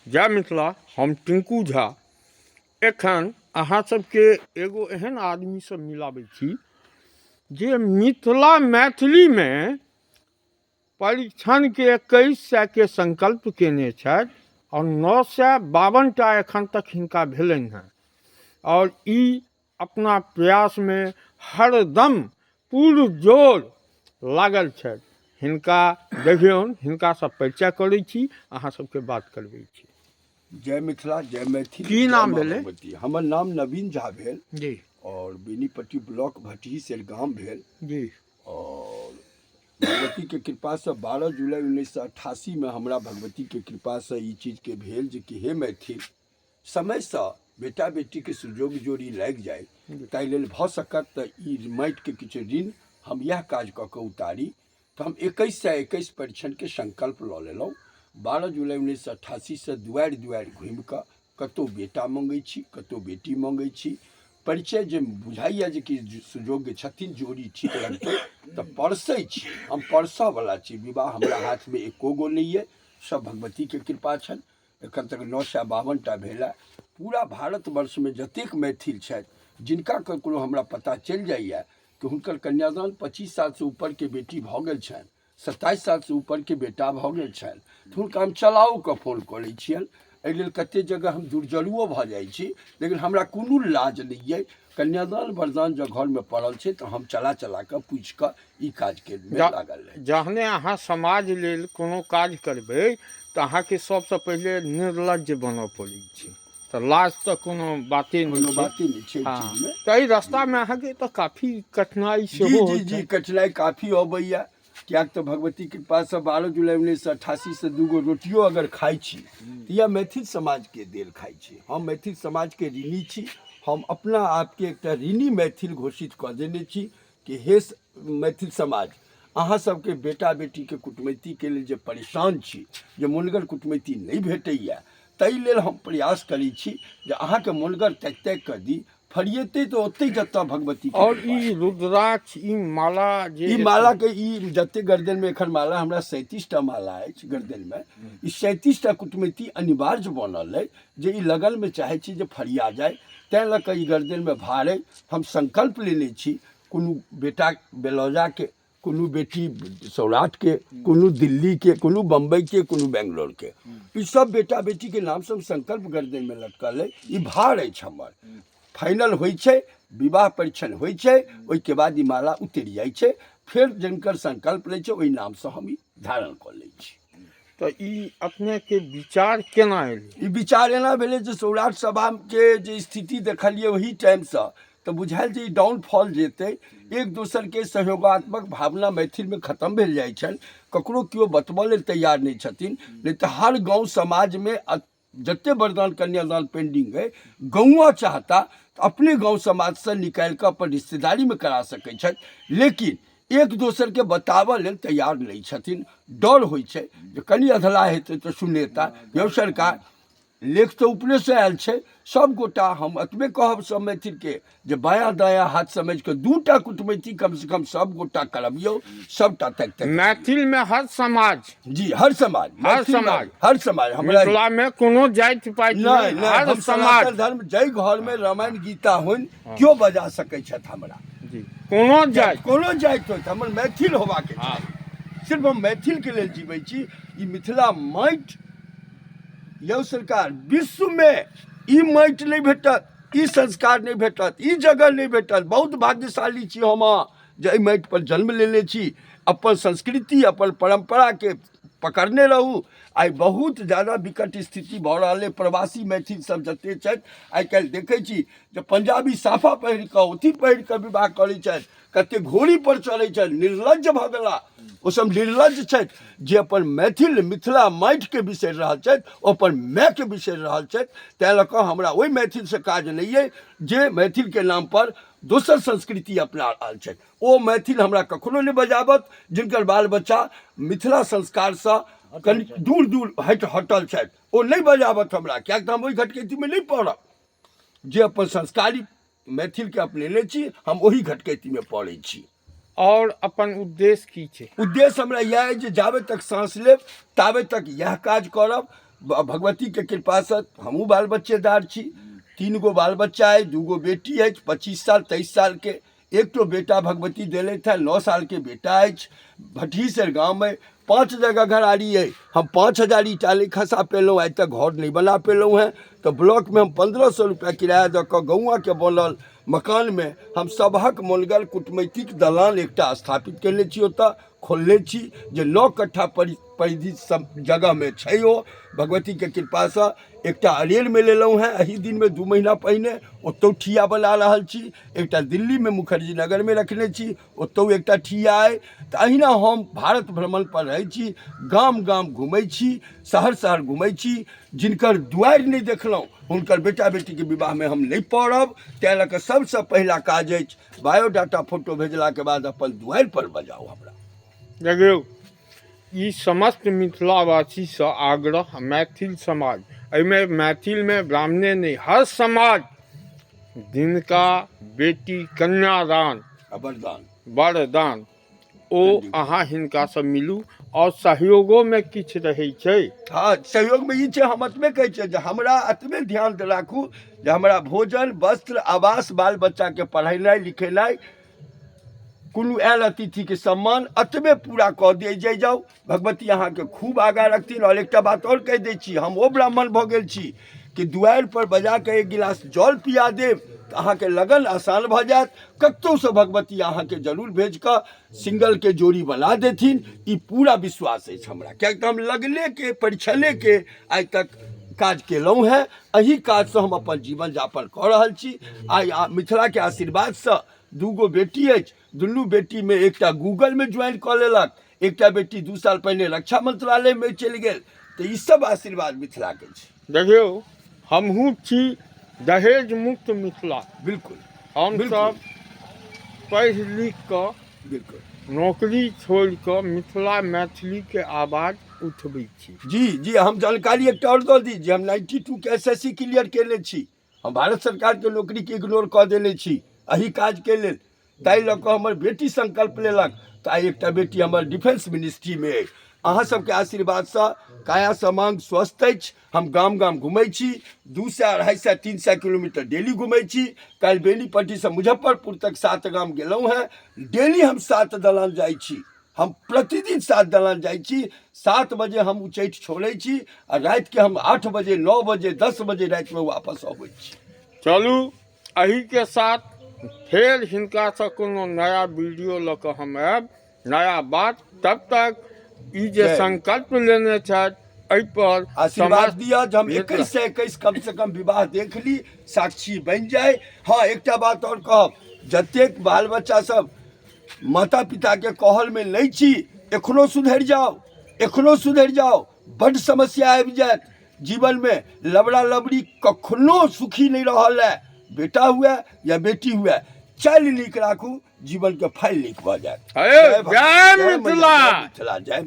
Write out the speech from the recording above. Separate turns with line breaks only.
जय मिथिला। हम टिंकू झा एखन अहाँ सबके एगो एहन आदमी से मिलाबै छी जे मिथिला मैथिली में परीक्षण के 2100 के संकल्प केने छथि और 952टा एखन तक हिनका भेलनि हैं और ई अपना प्रयास में हरदम पूर्ण जोर लागल छथि। हिनका देखियौन, हिनका सब परिचय करै छी, अहाँ सबके बात करबै छी।
जय मिथिला, जय मैथिली।
की नाम भेलै?
हमर नाम नवीन झा भेल
जी
और बेनीपट्टी ब्लॉक भटही सेलगाम भेल
जी।
और भगवती के कृपा से 12 जुलाई 1988 में हमरा भगवती के कृपा से ई चीज के भेल जे कि हे मैथिल समय से बेटा बेटी के सुजोग जोड़ी लागि जाए, ताहि लेल भऽ सकत तऽ ई माटि के किछु ऋण हम यह काज कऽ के उतारी। तो हम 2121 परीक्षण के संकल्प लऽ लेलहुँ। 12 जुलाई 1988 से दुआरि दुआरि घुमि कऽ कतहु बेटा मँगै छी, कतहु बेटी मँगै छी। परिचय जे बुझाइए जे कि सुजोग्य छथिन, जोड़ी ठीक लगतै तऽ परसै छी। हम परसऽवला छी। विवाह हमरा हाथमे एको गो नहि अइ, सब भगवतीके कृपा छनि। एखन तक 952टा भेल है। पूरा भारतवर्षमे जतेक मैथिल छथि जिनका ककरो हमरा पता चलि जाइए कि हुनकर कन्यादान 25 सालसँ ऊपरके बेटी भऽ गेल छनि, 27 सालसँ ऊपरके बेटा भऽ गेल छनि, तऽ हुनका हम चलाओके फोन करै छियनि। एहि लेल कतेक जगह हम दुर्जरुओ भऽ जाइ छी, लेकिन हमरा कोनो लाज नहि अइ। कन्यादान वरदान जँ घरमे पड़ल छै तऽ हम चला कऽ पूछि कऽ ई काजके लागल रही।
जहने अहाँ समाज लेल कोनो काज करबै तऽ अहाँके सबसँ पहिले निर्लज्ज बनऽ पड़ै छै, तऽ लाज तऽ कोनो बाते नहि छै। हाँ, तऽ एहि रास्तामे अहाँके तऽ काफी कठिनाइ सेहो
जी जी कठिनाइ काफ़ी अबैया। किएक तऽ भगवती कृपासँ 12 जुलाई 1988 से 2 गो रोटियो अगर खाइ छी तऽ यह मैथिल समाजके देल खाइ छी। हम मैथिल समाजके ऋणी छी। हम अपना आपके एकटा ऋणी मैथिल घोषित कऽ देने छी कि हे मैथिल समाज, अहाँ सबके बेटा बेटीके कुटमैतीके लेल जे परेशान छी, जे मुनगर कुटमैती नहि भेटैया, ताहि लेल हम प्रयास करै छी जे अहाँके मुनगर ताकि ताकि कऽ दी, फरिएतै तऽ ओतै जतऽ भगवती।
और ई रुद्राक्ष, ई माला जे
ई माला के ई जते गर्दन में एखन माला हमरा 37टा माला अछि गर्दन में। ई 37टा कुटमैती अनिवार्य बनल है जे ई लगन में चाहे छी जे फरिया जाए, तैं लऽ कऽ ई गर्दन में भार है। हम संकल्प लेने छी, कोनो बेटा बेलौजा के, कोनो बेटी सौराठ के, कोनो दिल्ली के, कोनो बम्बई के, कोनो बेंगलोर के, ई सब बेटा बेटी के नाम से हम संकल्प गर्दन में लटकल है। ई भार अछि हमर। फाइनल होइ छै, विवाह परीक्षण होइ छै, ओहिके बाद ई माला उतरि जाइ छै। फिर जिनकर संकल्प लै छै ओहि नामसँ हम ई धारण कऽ लै छी।
तऽ ई अपनेके विचार केना एलै?
ई विचार एना भेलै जे सौराठ सभाके जे स्थिति देखलियै ओही टाइमसँ, तऽ बुझायल जे ई डाउनफॉल जेतै। एक दोसरके सहयोगात्मक भावना मैथिलमे खत्म भेल जाइ छनि। ककरो केओ बतबऽ लेल तैयार नहि छथिन। नहि तऽ हर गाँव समाजमे जते वरदान कन्यादान पेंडिंग है, गौआ चाहता तो अपने गांव समाज से निकाल कर अपन रिश्तेदारी में करा सकै छथि, लेकिन एक दोसर के बताबऽ लेल तैयार नहीं छथिन। डर होइ छै जे कनि अधला हेतै तऽ सुनेता। यौ सरकार, लेख तो ऊपरे से आयल छै। सब गोटा हम एतबे कहब सब मैथिल के जे बायां दायां हाथ समझ के 2टा कुटमैती कम से कम सब गोटा करबियौ। सबटा तक तक
मैथिल में हर समाज,
जी हर समाज,
हर समाज,
हर समाज हमरा
मिथिला में कोनो जाति पाति नहीं, हर समाज।
धर्म जय घर में रामायण गीता होइन क्यों बजा सकै छथि हमरा
जी। कोनो
जाति होइत, हमर मैथिल होबाके चाही। सिर्फ हम मैथिल के लेल जीवै छी। ई मिथिला माटि, यौ सरकार, विश्व में ई माटि नहीं भेटत, ई संस्कार नहीं भेटत, ई जगह नहीं भेटत। बहुत भाग्यशाली छी हम जे एहि माटि पर जन्म लेने छी। अपन संस्कृति, अपन परंपरा के पकड़ने रहू। आई बहुत ज़्यादा विकट स्थिति भऽ रहल है। प्रवासी मैथिल सब जते छथि, आइ काल्हि देखै छी जे पंजाबी साफा पहिर कऽ, अथी पहिर कऽ विवाह करै छथि, कते घोड़ी पर चढ़ै छथि, निर्लज्ज भऽ गेला। ओ सब निर्लज्ज छथि जे अपन मैथिल मिथिला माटि के बिसरि रहल छथि, ओ अपन माय के बिसरि रहल छथि। तैं लऽ कऽ हमरा ओहि मैथिल से काज नहीं है जे मैथिल के नाम पर दोसर संस्कृति अपना रहल छथि। ओ मैथिल हमरा कखनो नहीं बजाबत जिनकर बाल बच्चा मिथिला संस्कार से कनि दूर दूर हटल छथि। ओ नहीं बजाबत हमरा, किएक तऽ हम ओहि घटकैतीमे नहीं पड़ब। जे अपन संस्कारी मैथिल के अपनेने छी, हम ओही घटकैतीमे पड़ै छी।
और अपन उद्देश्य की छै?
उद्देश्य हमरा यह है जे जाबे तक सांस लेब ताबे तक यह काज करब। भगवती के कृपा से हमहूँ बाल बच्चेदार छी। 3 गो बाल बच्चा है, 2 गो बेटी है, 25 साल 23 साल के। एक तो बेटा भगवती दिले था, 9 साल के बेटा है। भट्ठीसर गाँव में 5 जगह घर आरी है। हम 5000 ईटा ले खसा पेलहुँ, आज तक घर नहीं बना पेलहुँ हैं। तो ब्लॉक में हम 1500 रुपया किराया दऽ कऽ गौआ के बनल मकान में हम सबहक मोलगर कुटमैतिक दलान एकटा स्थापित केने छी, ओतऽ खोलने छी जे 9 कट्ठा परिधि सब जगह में छै। ओ भगवती के कृपा से एकटा अरेर में लेलहुँ हैं एही दिन में 2 महीना पहिने, ओतौ ठिया बना रहल छी। एकटा दिल्ली में मुखर्जी नगर में रखने छी, ओतौ एकटा ठिया है। तो अहिना हम भारत भ्रमण पर रहै छी, गाम गाम घूमै छी, शहर शहर घूमै छी। जिनकर दुआरि नहीं देखलहुँ हुनकर बेटा बेटी के विवाह में हम नहीं पड़ब। तैं लऽ कऽ सबसे पहिला काज अछि बायोडाटा फोटो भेजला के बाद अपन दुआरि पर बजाउ हमरा।
देखियौ, ई समस्त मिथिलावासी से आग्रह, मैथिल समाज, एहिमे मैथिल में ब्राह्मणे नहीं, हर समाज जिनका बेटी कन्यादान वरदान ओ अहाँ हिनका से मिलू। और सहयोगो में किछु रहै छै।
हाँ, सहयोग में ई छै, हम एतबे कहै छियै जे हमरा एतबे ध्यान राखू जे हमरा भोजन वस्त्र आवास बाल बच्चा के पढ़ेनाइ लिखेनाइ, कोनो आयल अतिथि के सम्मान एतबे पूरा कऽ दियै जाइ जाउ। भगवती अहाँ के खूब आगाँ रखथिन। और एकटा बात और कहि दै छी, हम ओ ब्राह्मण भऽ गेल छी कि दुआरि पर बजा के 1 गिलास जल पिया देब तऽ अहाँ के लगन आसान भऽ जायत। कतौ से भगवती अहाँ के जरूर भेज कऽ सिंगल के जोड़ी बना देथिन, ई पूरा विश्वास अछि हमरा। कियाकि हम लगले के परिछले के आइ तक काज केलहुँ हैं। एही काज से हम अपन जीवन यापन कऽ रहल छी। आइ मिथिला के आशीर्वाद से 2 गो बेटी अछि, दुनू बेटी में एकटा गूगल में ज्वाइन कऽ लेलक, एकटा बेटी 2 साल पहले रक्षा मंत्रालय में चलि गेल। तो ई सब आशीर्वाद मिथिला के छै।
देखियौ, हमहूँ छी दहेज मुक्त मिथिला।
बिल्कुल
हम सब पढ़ लिख कऽ
बिल्कुल
नौकरी छोड़ कऽ मिथिला मैथिली के आवाज उठबै छी।
जी, हम जानकारी एकटा और दऽ दी जे हम 92 के SSC क्लियर केने छी। हम भारत सरकार के नौकरी के इग्नोर कऽ देने छी एही काज के लेल। ताहि लऽ कऽ हमर बेटी संकल्प लेलक, तऽ आइ एकटा बेटी हमर डिफेंस मिनिस्ट्री में अछि। अहाँ सबके आशीर्वाद से काया समांग स्वस्थ अछि। हम गाम गाम घूमै छी, 200, 250, 300 किलोमीटर डेली घूमै छी। कल बेनीपट्टी से मुजफ्फरपुर तक 7 गाम गेलहुँ हैं। डेली हम 7 दलान जाइ छी, हम प्रतिदिन 7 दलान जाइ छी। 7 बजे हम उचैठ छोड़ै छी आ रात के हम 8 बजे 9 बजे 10 बजे रात में वापस अबै छी।
चलू, एही के साथ फिर हिनका से कोनो नया वीडियो लऽ कऽ हम आयब, नया बात। तब तक ई जे संकल्प लेने छथि एहि पर
आशीर्वाद दिया जे हम 21 से 21 कम से कम विवाह देख ली, साक्षी बन जाए। हाँ, एकटा बात और कहब, जतेक बाल बच्चा सब माता पिता के कहल में नहीं छी, एखनो सुधरि जाओ, एखनो सुधरि जाओ। बड़ समस्या आबि जायत जीवन में। लबड़ा लबड़ी कखनो सुखी नहीं रहल है, बेटा हुए या बेटी हुए। चाल नीक राखू, जीवन के फाइल नीक भऽ जायत।
जय मिथिला।
जय मैथिली।